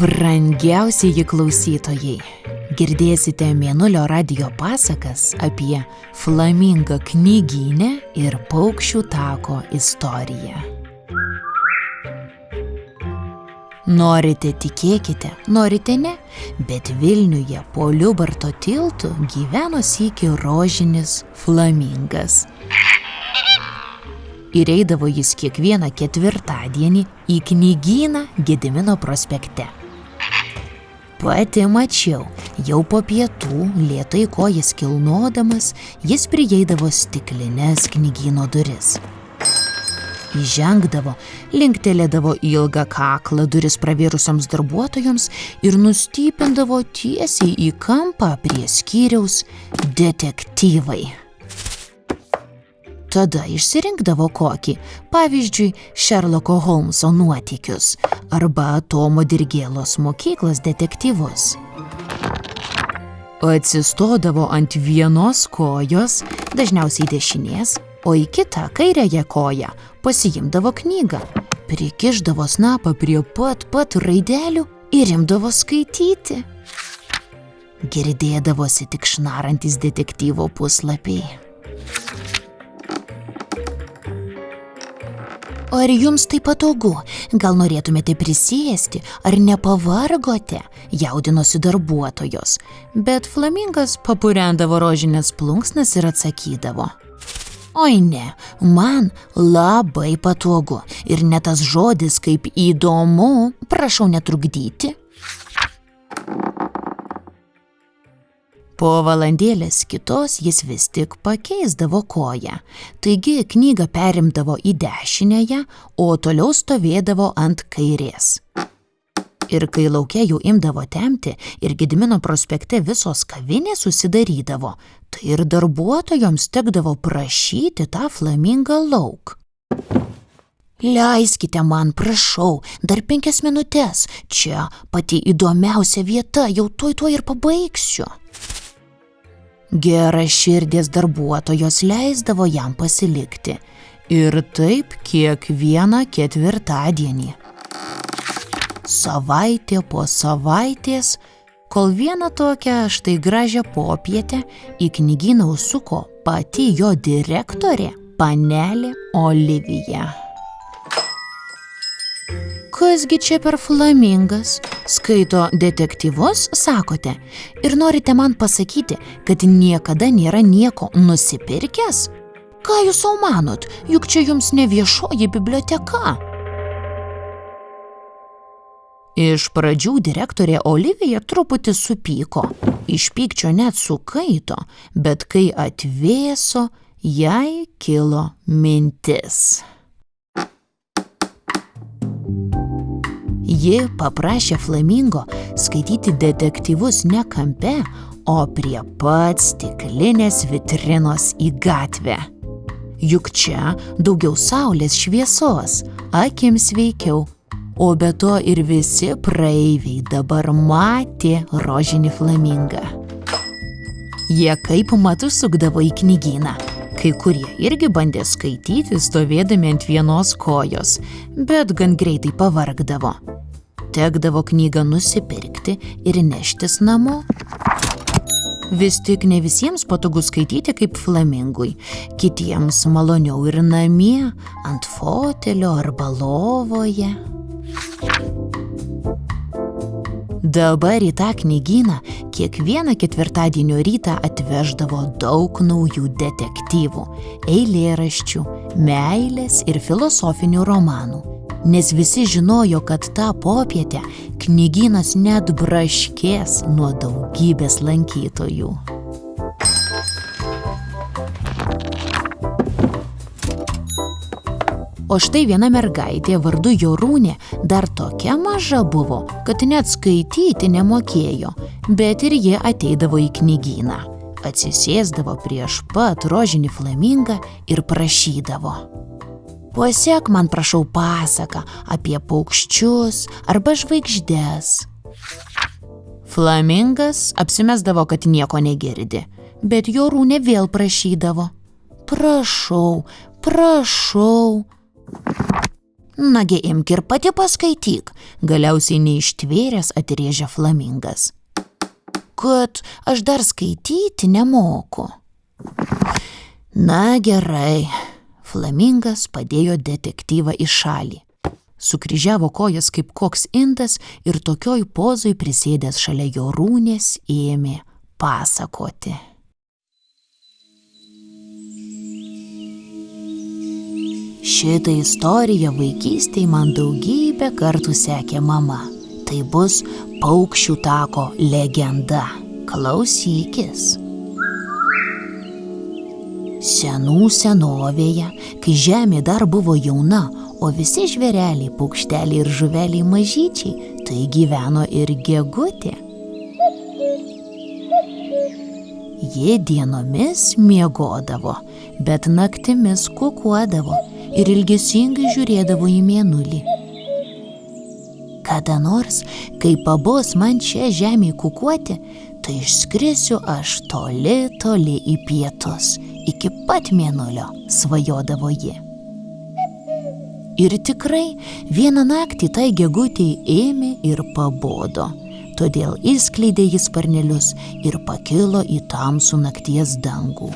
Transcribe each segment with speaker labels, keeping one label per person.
Speaker 1: Brangiausieji klausytojai, girdėsite Mėnulio radijo pasakas apie flamingą knygynę ir paukščių tako istoriją. Norite tikėkite, norite ne, bet Vilniuje po Liubarto tiltu gyveno sykį rožinis flamingas. Ir eidavo jis kiekvieną ketvirtadienį į knygyną Gedimino prospekte. Pati mačiau, jau po pietų, lėtai kojas kilnodamas, jis prieidavo stiklines knygyno duris. Įžengdavo, linktelėdavo ilgą kaklą duris pravėrusiams darbuotojams ir nustypindavo tiesiai į kampą prie skyriaus detektyvai. Tada išsirinkdavo kokį, pavyzdžiui, Šerloko Holmso nuotykius arba Tomo Dirgėlos mokyklos detektyvus. Atsistodavo ant vienos kojos, dažniausiai dešinės, o į kitą kairiąją koją pasiimdavo knygą, prikišdavo snapą prie pat raidelių ir imdavo skaityti. Girdėdavosi tik šnarantis detektyvo puslapiai. Ar jums tai patogu? Gal norėtumėte prisėsti, ar nepavargote? Jaudinosi darbuotojos, bet flamingas papurendavo rožinės plunksnas ir atsakydavo: Oi ne, man labai patogu ir net tas žodis kaip įdomu, prašau netrukdyti. Po valandėlės kitos jis vis tik pakeisdavo koją, taigi knygą perimdavo į dešinėje, o toliau stovėdavo ant kairės. Ir kai lauke jau imdavo temti ir Gedimino prospekte visos kavinės susidarydavo, tai ir darbuotojoms tekdavo prašyti tą flamingą lauk. Leiskite man, prašau, dar 5 minutes, čia pati įdomiausia vieta, jau tuoj ir pabaigsiu. Geraširdės darbuotojos leisdavo jam pasilikti ir taip kiekvieną ketvirtadienį. Savaitė po savaitės, kol vieną tokią štai gražią popietę į knygyną užsuko pati jo direktorė, panelė Olivija. Kasgi čia per flamingas? Skaito detektyvus, sakote? Ir norite man pasakyti, kad niekada nėra nieko nusipirkęs? Ką jūs sau manot? Juk čia jums ne viešoji biblioteka. Iš pradžių direktorė Olivija truputį supyko. Iš pykčio net sukaito, bet kai atvėso, jai kilo mintis. Ji paprašė flamingo skaityti detektyvus ne kampe, o prie pat stiklinės vitrinos į gatvę. Juk čia daugiau saulės šviesos, akims veikiau, o be to ir visi praeiviai dabar matė rožinį flamingą. Jie kaip matu sukdavo į knygyną. Kai kurie irgi bandė skaityti, stovėdami ant vienos kojos, bet gan greitai pavargdavo. Tekdavo knygą nusipirkti ir neštis namo. Vis tik ne visiems patogu skaityti kaip flamingui. Kitiems maloniau ir namie, ant fotelio arba lovoje. Dabar į tą knygyną kiekvieną ketvirtadienio rytą atveždavo daug naujų detektyvų, eilėraščių, meilės ir filosofinių romanų. Nes visi žinojo, kad tą popietę knygynas net braškės nuo daugybės lankytojų. O štai viena mergaitė vardu Jorūnė dar tokia maža buvo, kad net skaityti nemokėjo, bet ir ji ateidavo į knygyną. Atsisėsdavo prieš pat rožinį flamingą ir prašydavo: Pasek man, prašau, pasaką apie paukščius arba žvaigždes. Flamingas apsimesdavo, kad nieko negirdi, bet Jorūnė vėl prašydavo: Prašau. Nagi imk ir pati paskaityk, galiausiai neištvėręs atrėžė Flamingas. Kad aš dar skaityti nemoku. Na gerai, Flamingas padėjo detektyvą į šalį. Sukryžiavo kojas kaip koks indas ir tokioj pozoj prisėdęs šalia Jorūnės ėmė pasakoti. Šitą istoriją vaikystėj man daugybę kartų sekė mama. Tai bus Paukščių tako legenda. Klausykis. Senų senovėje, kai žemė dar buvo jauna, o visi žvėreliai, paukšteliai ir žuveliai mažyčiai, tai gyveno ir Gegutė. Ji dienomis miegodavo, bet naktimis kukuodavo ir ilgesingai žiūrėdavo į mėnulį. Kada nors, kai pabos man čia žemėj kukuoti, tai išskrisiu aš toli, toli į pietus, iki pat mėnulio, svajodavo ji. Ir tikrai vieną naktį tai Gegutei ėmė ir pabodo. Todėl išskleidė jis sparnelius ir pakilo į tamsų nakties dangų.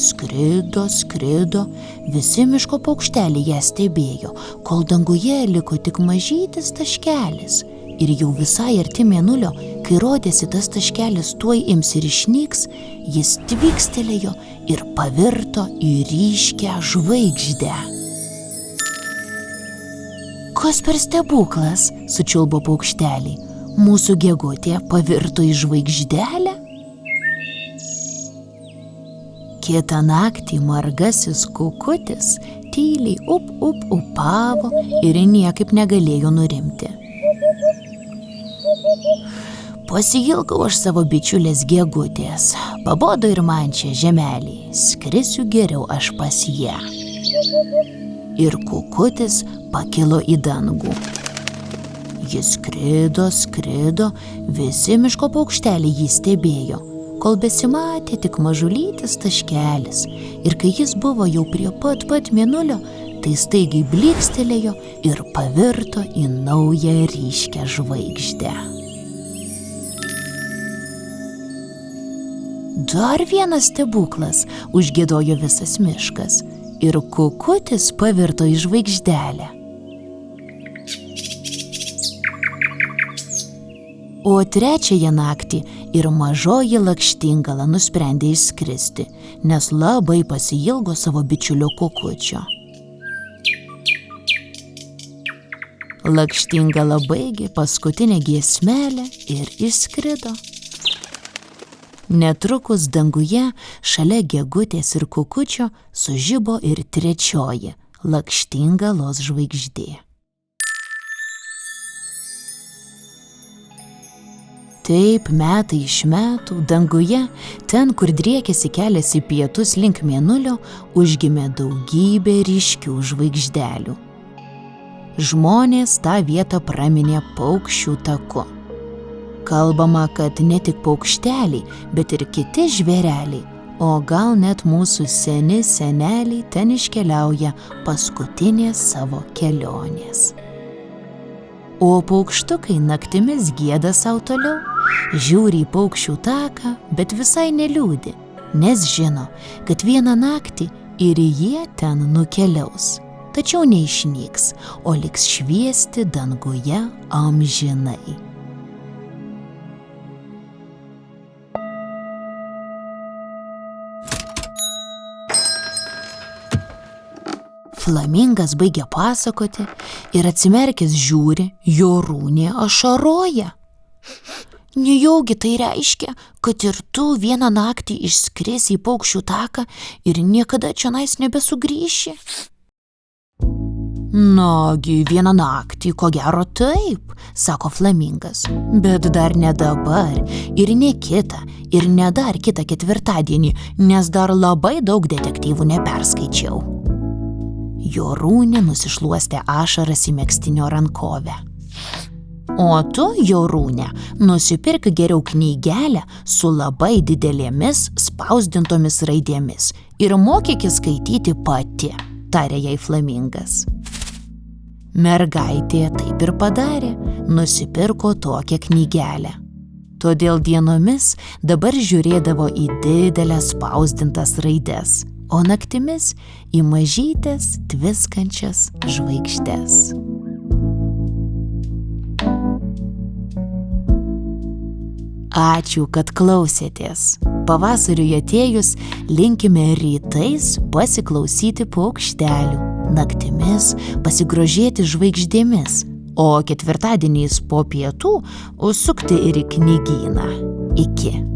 Speaker 1: Skrido, skrido, visi miško paukšteliai ją stebėjo, kol danguje liko tik mažytis taškelis. Ir jau visai arti mėnulio, kai rodėsi tas taškelis tuoj ims ir išnyks, jis tvykstelėjo ir pavirto į ryškią žvaigždę. Kas per stebuklas, sučiulbo paukšteliai, mūsų Gegutė pavirto į žvaigždelę? Kitą naktį margasis kukutis tyliai upavo ir niekaip negalėjo nurimti. Pasiilgau aš savo bičiulės Gegutės, pabodo ir man čia žemelį, skrisiu geriau aš pas ją. Ir kukutis pakilo į dangų. Jis skrido, skrido, visi miško paukšteliai jį stebėjo, kol besimatė tik mažulytis taškelis. Ir kai jis buvo jau prie pat mėnulio, tai staigiai blykstelėjo ir pavirto į naują ryškią žvaigždę. Dar vienas stebuklas, užgiedojo visas miškas, ir kukutis pavirto į žvaigždelę. O trečiąją naktį ir mažoji Lakštingala nusprendė išskristi, nes labai pasiilgo savo bičiulio kukučio. Lakštingala baigė paskutinę giesmelę ir išskrido. Netrukus danguje šalia Gegutės ir kukučio sužibo ir trečioji Lakštingalos žvaigždė. Taip metai iš metų danguje, ten, kur driekėsi kelias į pietus link mėnulio, užgimė daugybė ryškių žvaigždelių. Žmonės tą vietą praminė Paukščių taku. Kalbama, kad ne tik paukšteliai, bet ir kiti žvėreliai, o gal net mūsų seni seneliai ten iškeliauja paskutinės savo kelionės. O paukštukai naktimis gieda sau toliau, žiūri į Paukščių taką, bet visai neliūdi, nes žino, kad vieną naktį ir jie ten nukeliaus. Tačiau neišnyks, o liks šviesti danguje amžinai. Flamingas baigė pasakoti ir atsimerkęs žiūri, Jorūnė ašaroja. Nejaugi tai reiškia, kad ir tu vieną naktį išskrisi į Paukščių taką ir niekada čionais nebesugrįši? Nagi, vieną naktį, ko gero taip, sako Flamingas, bet dar ne dabar ir ne kitą, ir ne dar kitą ketvirtadienį, nes dar labai daug detektyvų neperskaičiau. Jorūnė nusišluostė ašaras į megztinio rankovę. O tu, Jorūnė, nusipirk geriau knygelę su labai didelėmis spausdintomis raidėmis ir mokykis skaityti pati. tarė jai flamingas. Mergaitė taip ir padarė, nusipirko tokią knygelę. Todėl dienomis dabar žiūrėdavo į dideles spausdintas raides, o naktimis į mažytes tviskančias žvaigždes. Ačiū, kad klausėtės. Pavasariui atėjus linkime rytais pasiklausyti paukštelių, naktimis pasigrožėti žvaigždėmis, o ketvirtadieniais po pietų užsukti ir į knygyną. Iki.